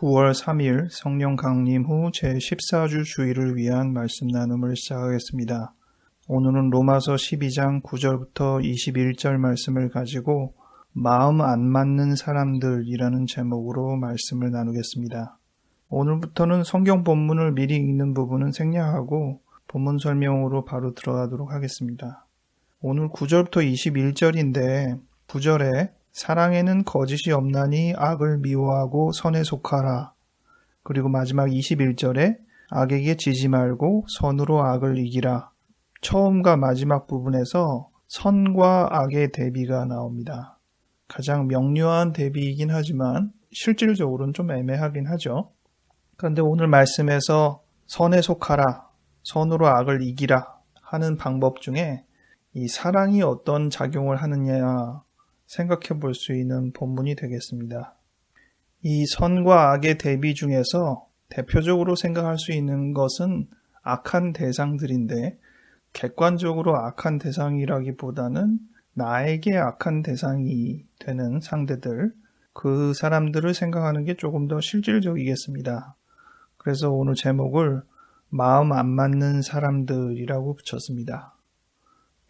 9월 3일 성령 강림 후 제14주 주일을 위한 말씀 나눔을 시작하겠습니다. 오늘은 로마서 12장 9절부터 21절 말씀을 가지고 마음 안 맞는 사람들이라는 제목으로 말씀을 나누겠습니다. 오늘부터는 성경 본문을 미리 읽는 부분은 생략하고 본문 설명으로 바로 들어가도록 하겠습니다. 오늘 9절부터 21절인데 9절에 사랑에는 거짓이 없나니 악을 미워하고 선에 속하라. 그리고 마지막 21절에 악에게 지지 말고 선으로 악을 이기라. 처음과 마지막 부분에서 선과 악의 대비가 나옵니다. 가장 명료한 대비이긴 하지만 실질적으로는 좀 애매하긴 하죠. 그런데 오늘 말씀에서 선에 속하라, 선으로 악을 이기라 하는 방법 중에 이 사랑이 어떤 작용을 하느냐 생각해 볼 수 있는 본문이 되겠습니다. 이 선과 악의 대비 중에서 대표적으로 생각할 수 있는 것은 악한 대상들인데 객관적으로 악한 대상이라기보다는 나에게 악한 대상이 되는 상대들, 그 사람들을 생각하는 게 조금 더 실질적이겠습니다. 그래서 오늘 제목을 마음 안 맞는 사람들이라고 붙였습니다.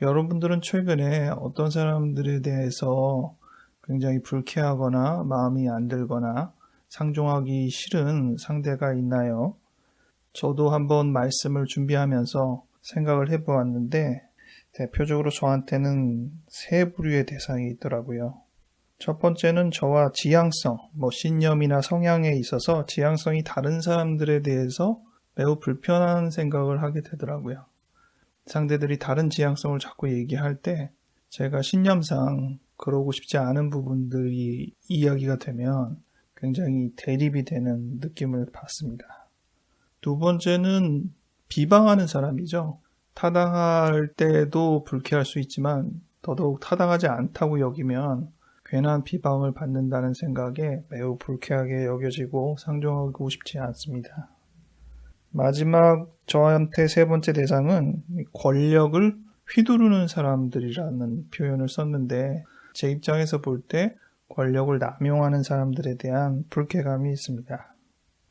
여러분들은 최근에 어떤 사람들에 대해서 굉장히 불쾌하거나 마음이 안 들거나 상종하기 싫은 상대가 있나요? 저도 한번 말씀을 준비하면서 생각을 해보았는데 대표적으로 저한테는 세 부류의 대상이 있더라고요. 첫 번째는 저와 지향성, 신념이나 성향에 있어서 지향성이 다른 사람들에 대해서 매우 불편한 생각을 하게 되더라고요. 상대들이 다른 지향성을 자꾸 얘기할 때 제가 신념상 그러고 싶지 않은 부분들이 이야기가 되면 굉장히 대립이 되는 느낌을 받습니다. 두 번째는 비방하는 사람이죠. 타당할 때도 불쾌할 수 있지만 더더욱 타당하지 않다고 여기면 괜한 비방을 받는다는 생각에 매우 불쾌하게 여겨지고 상종하고 싶지 않습니다. 마지막 저한테 세 번째 대상은 권력을 휘두르는 사람들이라는 표현을 썼는데 제 입장에서 볼 때 권력을 남용하는 사람들에 대한 불쾌감이 있습니다.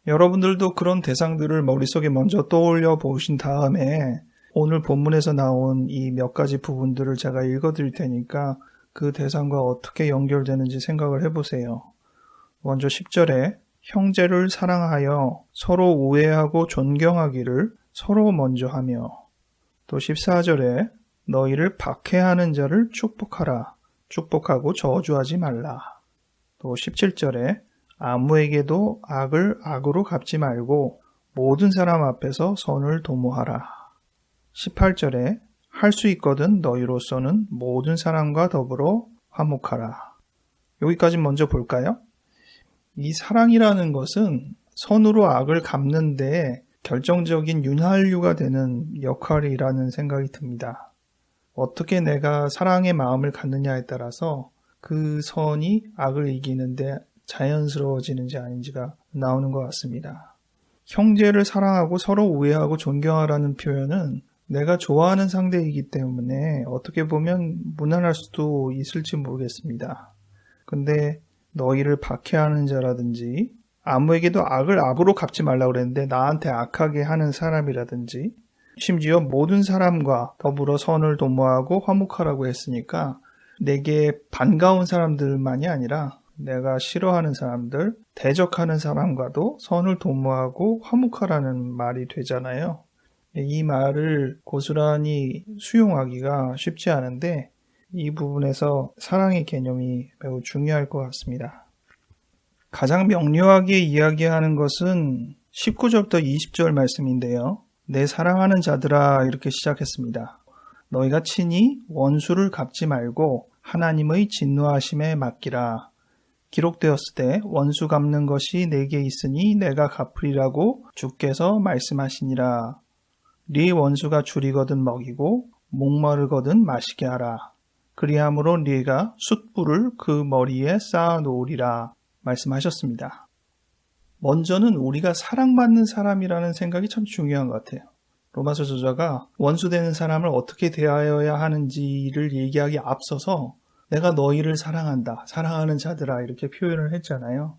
여러분들도 그런 대상들을 머릿속에 먼저 떠올려 보신 다음에 오늘 본문에서 나온 이 몇 가지 부분들을 제가 읽어드릴 테니까 그 대상과 어떻게 연결되는지 생각을 해보세요. 먼저 10절에 형제를 사랑하여 서로 우애하고 존경하기를 서로 먼저 하며, 또 14절에 너희를 박해하는 자를 축복하라. 축복하고 저주하지 말라. 또 17절에 아무에게도 악을 악으로 갚지 말고 모든 사람 앞에서 선을 도모하라. 18절에 할 수 있거든 너희로서는 모든 사람과 더불어 화목하라. 여기까지 먼저 볼까요? 이 사랑이라는 것은 선으로 악을 갚는 데 결정적인 윤활유가 되는 역할이라는 생각이 듭니다. 어떻게 내가 사랑의 마음을 갖느냐에 따라서 그 선이 악을 이기는데 자연스러워지는지 아닌지가 나오는 것 같습니다. 형제를 사랑하고 서로 우애하고 존경하라는 표현은 내가 좋아하는 상대이기 때문에 어떻게 보면 무난할 수도 있을지 모르겠습니다. 근데 너희를 박해하는 자라든지 아무에게도 악을 악으로 갚지 말라고 그랬는데 나한테 악하게 하는 사람이라든지 심지어 모든 사람과 더불어 선을 도모하고 화목하라고 했으니까 내게 반가운 사람들만이 아니라 내가 싫어하는 사람들, 대적하는 사람과도 선을 도모하고 화목하라는 말이 되잖아요. 이 말을 고스란히 수용하기가 쉽지 않은데 이 부분에서 사랑의 개념이 매우 중요할 것 같습니다. 가장 명료하게 이야기하는 것은 19절부터 20절 말씀인데요. 내 사랑하는 자들아 이렇게 시작했습니다. 너희가 친히 원수를 갚지 말고 하나님의 진노하심에 맡기라. 기록되었을 때 원수 갚는 것이 내게 있으니 내가 갚으리라고 주께서 말씀하시니라. 네 원수가 줄이거든 먹이고 목마르거든 마시게 하라. 그리함으로 네가 숯불을 그 머리에 쌓아 놓으리라 말씀하셨습니다. 먼저는 우리가 사랑받는 사람이라는 생각이 참 중요한 것 같아요. 로마서 저자가 원수되는 사람을 어떻게 대하여야 하는지를 얘기하기 앞서서 내가 너희를 사랑한다, 사랑하는 자들아 이렇게 표현을 했잖아요.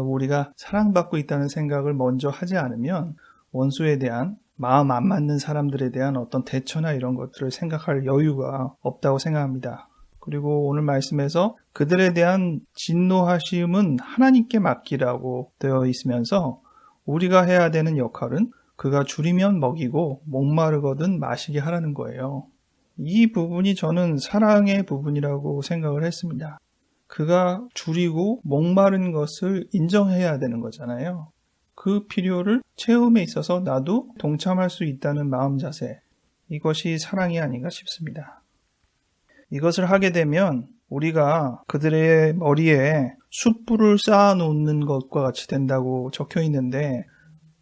우리가 사랑받고 있다는 생각을 먼저 하지 않으면 원수에 대한 마음 안 맞는 사람들에 대한 어떤 대처나 이런 것들을 생각할 여유가 없다고 생각합니다. 그리고 오늘 말씀에서 그들에 대한 진노하심은 하나님께 맡기라고 되어 있으면서 우리가 해야 되는 역할은 그가 줄이면 먹이고 목마르거든 마시게 하라는 거예요. 이 부분이 저는 사랑의 부분이라고 생각을 했습니다. 그가 줄이고 목마른 것을 인정해야 되는 거잖아요. 그 필요를 체험에 있어서 나도 동참할 수 있다는 마음 자세, 이것이 사랑이 아닌가 싶습니다. 이것을 하게 되면 우리가 그들의 머리에 숯불을 쌓아놓는 것과 같이 된다고 적혀 있는데,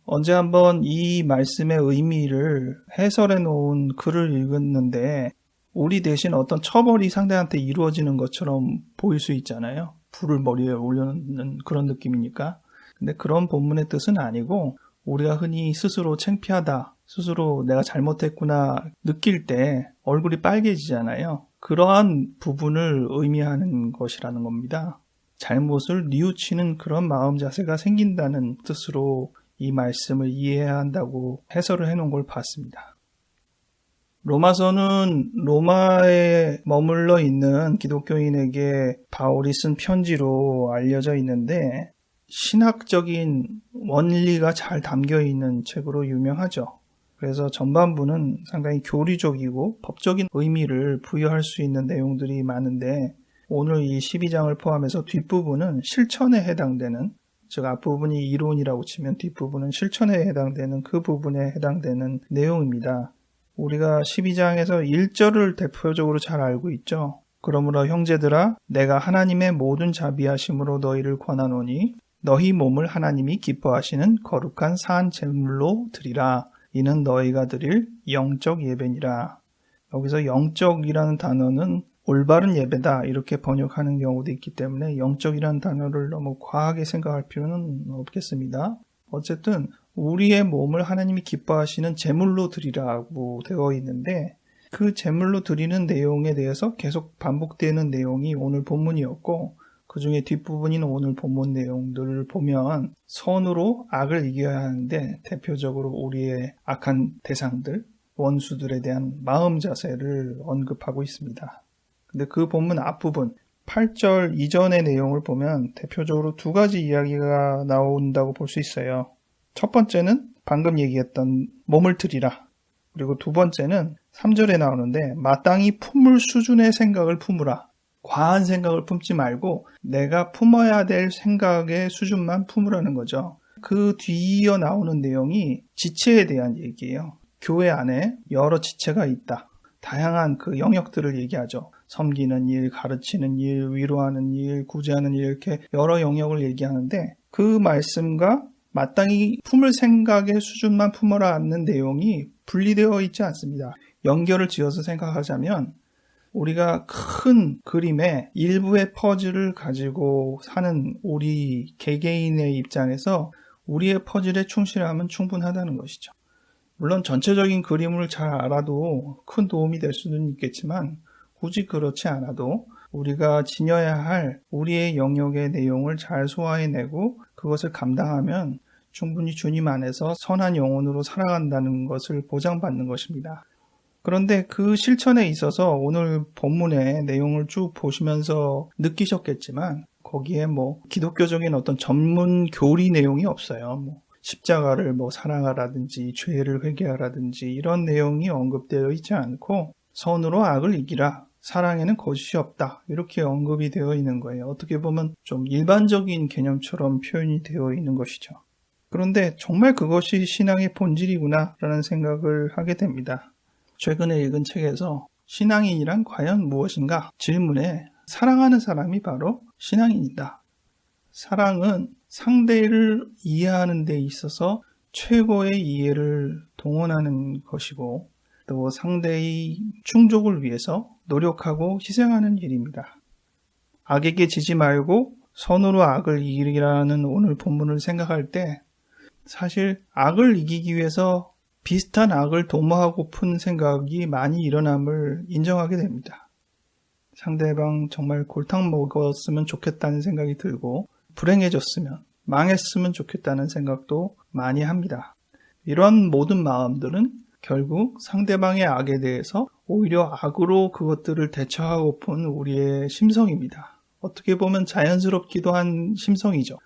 언제 한번 이 말씀의 의미를 해설해 놓은 글을 읽었는데 우리 대신 어떤 처벌이 상대한테 이루어지는 것처럼 보일 수 있잖아요. 불을 머리에 올려놓는 그런 느낌이니까. 근데 그런 본문의 뜻은 아니고, 우리가 흔히 스스로 창피하다, 스스로 내가 잘못했구나 느낄 때 얼굴이 빨개지잖아요. 그러한 부분을 의미하는 것이라는 겁니다. 잘못을 뉘우치는 그런 마음 자세가 생긴다는 뜻으로 이 말씀을 이해해야 한다고 해설을 해놓은 걸 봤습니다. 로마서는 로마에 머물러 있는 기독교인에게 바울이 쓴 편지로 알려져 있는데, 신학적인 원리가 잘 담겨 있는 책으로 유명하죠. 그래서 전반부는 상당히 교리적이고 법적인 의미를 부여할 수 있는 내용들이 많은데, 오늘 이 12장을 포함해서 뒷부분은 실천에 해당되는, 즉 앞부분이 이론이라고 치면 뒷부분은 실천에 해당되는 그 부분에 해당되는 내용입니다. 우리가 12장에서 1절을 대표적으로 잘 알고 있죠. 그러므로 형제들아, 내가 하나님의 모든 자비하심으로 너희를 권하노니 너희 몸을 하나님이 기뻐하시는 거룩한 산 제물로 드리라. 이는 너희가 드릴 영적 예배니라. 여기서 영적이라는 단어는 올바른 예배다 이렇게 번역하는 경우도 있기 때문에 영적이라는 단어를 너무 과하게 생각할 필요는 없겠습니다. 어쨌든 우리의 몸을 하나님이 기뻐하시는 제물로 드리라고 되어 있는데, 그 제물로 드리는 내용에 대해서 계속 반복되는 내용이 오늘 본문이었고, 그 중에 뒷부분인 오늘 본문 내용들을 보면 선으로 악을 이겨야 하는데, 대표적으로 우리의 악한 대상들, 원수들에 대한 마음 자세를 언급하고 있습니다. 근데 그 본문 앞부분 8절 이전의 내용을 보면 대표적으로 두 가지 이야기가 나온다고 볼 수 있어요. 첫 번째는 방금 얘기했던 몸을 드리라. 그리고 두 번째는 3절에 나오는데 마땅히 품을 수준의 생각을 품으라. 과한 생각을 품지 말고 내가 품어야 될 생각의 수준만 품으라는 거죠. 그 뒤이어 나오는 내용이 지체에 대한 얘기예요. 교회 안에 여러 지체가 있다. 다양한 그 영역들을 얘기하죠. 섬기는 일, 가르치는 일, 위로하는 일, 구제하는 일, 이렇게 여러 영역을 얘기하는데, 그 말씀과 마땅히 품을 생각의 수준만 품어라 하는 내용이 분리되어 있지 않습니다. 연결을 지어서 생각하자면 우리가 큰 그림의 일부의 퍼즐을 가지고 사는 우리 개개인의 입장에서 우리의 퍼즐에 충실하면 충분하다는 것이죠. 물론 전체적인 그림을 잘 알아도 큰 도움이 될 수는 있겠지만, 굳이 그렇지 않아도 우리가 지녀야 할 우리의 영역의 내용을 잘 소화해내고 그것을 감당하면 충분히 주님 안에서 선한 영혼으로 살아간다는 것을 보장받는 것입니다. 그런데 그 실천에 있어서 오늘 본문의 내용을 쭉 보시면서 느끼셨겠지만, 거기에 기독교적인 어떤 전문 교리 내용이 없어요. 십자가를 사랑하라든지 죄를 회개하라든지 이런 내용이 언급되어 있지 않고, 선으로 악을 이기라, 사랑에는 거짓이 없다, 이렇게 언급이 되어 있는 거예요. 어떻게 보면 좀 일반적인 개념처럼 표현이 되어 있는 것이죠. 그런데 정말 그것이 신앙의 본질이구나 라는 생각을 하게 됩니다. 최근에 읽은 책에서 신앙인이란 과연 무엇인가 질문에 사랑하는 사람이 바로 신앙인이다. 사랑은 상대를 이해하는 데 있어서 최고의 이해를 동원하는 것이고, 또 상대의 충족을 위해서 노력하고 희생하는 일입니다. 악에게 지지 말고 선으로 악을 이기라는 오늘 본문을 생각할 때, 사실 악을 이기기 위해서 비슷한 악을 도모하고픈 생각이 많이 일어남을 인정하게 됩니다. 상대방 정말 골탕 먹었으면 좋겠다는 생각이 들고, 불행해졌으면, 망했으면 좋겠다는 생각도 많이 합니다. 이런 모든 마음들은 결국 상대방의 악에 대해서 오히려 악으로 그것들을 대처하고픈 우리의 심성입니다. 어떻게 보면 자연스럽기도 한 심성이죠.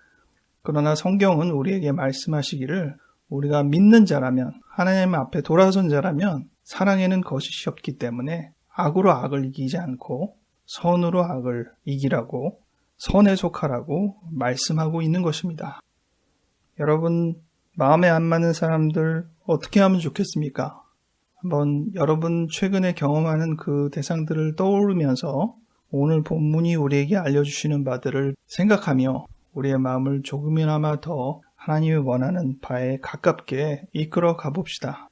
그러나 성경은 우리에게 말씀하시기를 우리가 믿는 자라면, 하나님 앞에 돌아선 자라면 사랑에는 거짓이 없기 때문에 악으로 악을 이기지 않고 선으로 악을 이기라고, 선에 속하라고 말씀하고 있는 것입니다. 여러분, 마음에 안 맞는 사람들 어떻게 하면 좋겠습니까? 한번 여러분 최근에 경험하는 그 대상들을 떠오르면서 오늘 본문이 우리에게 알려주시는 바들을 생각하며 우리의 마음을 조금이나마 더 하나님이 원하는 바에 가깝게 이끌어 가봅시다.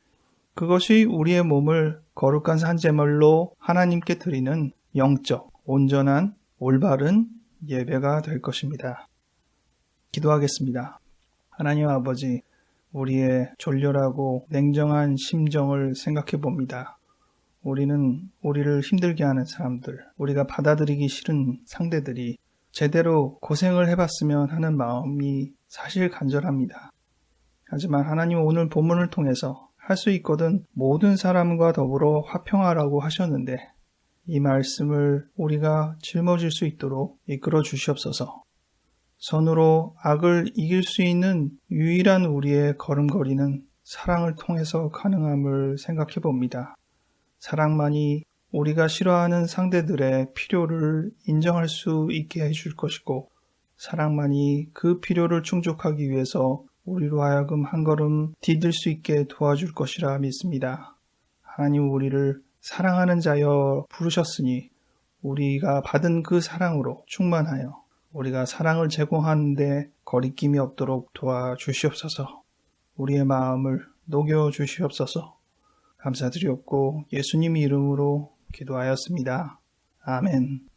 그것이 우리의 몸을 거룩한 산제물로 하나님께 드리는 영적, 온전한, 올바른 예배가 될 것입니다. 기도하겠습니다. 하나님 아버지, 우리의 졸렬하고 냉정한 심정을 생각해 봅니다. 우리는 우리를 힘들게 하는 사람들, 우리가 받아들이기 싫은 상대들이 제대로 고생을 해봤으면 하는 마음이 사실 간절합니다. 하지만 하나님 오늘 본문을 통해서 할 수 있거든 모든 사람과 더불어 화평하라고 하셨는데 이 말씀을 우리가 짊어질 수 있도록 이끌어 주시옵소서. 선으로 악을 이길 수 있는 유일한 우리의 걸음걸이는 사랑을 통해서 가능함을 생각해 봅니다. 사랑만이 우리가 싫어하는 상대들의 필요를 인정할 수 있게 해줄 것이고, 사랑만이 그 필요를 충족하기 위해서 우리로 하여금 한 걸음 디딜 수 있게 도와줄 것이라 믿습니다. 하나님 우리를 사랑하는 자여 부르셨으니 우리가 받은 그 사랑으로 충만하여 우리가 사랑을 제공하는데 거리낌이 없도록 도와주시옵소서. 우리의 마음을 녹여주시옵소서. 감사드리옵고 예수님 이름으로 기도하였습니다. 아멘.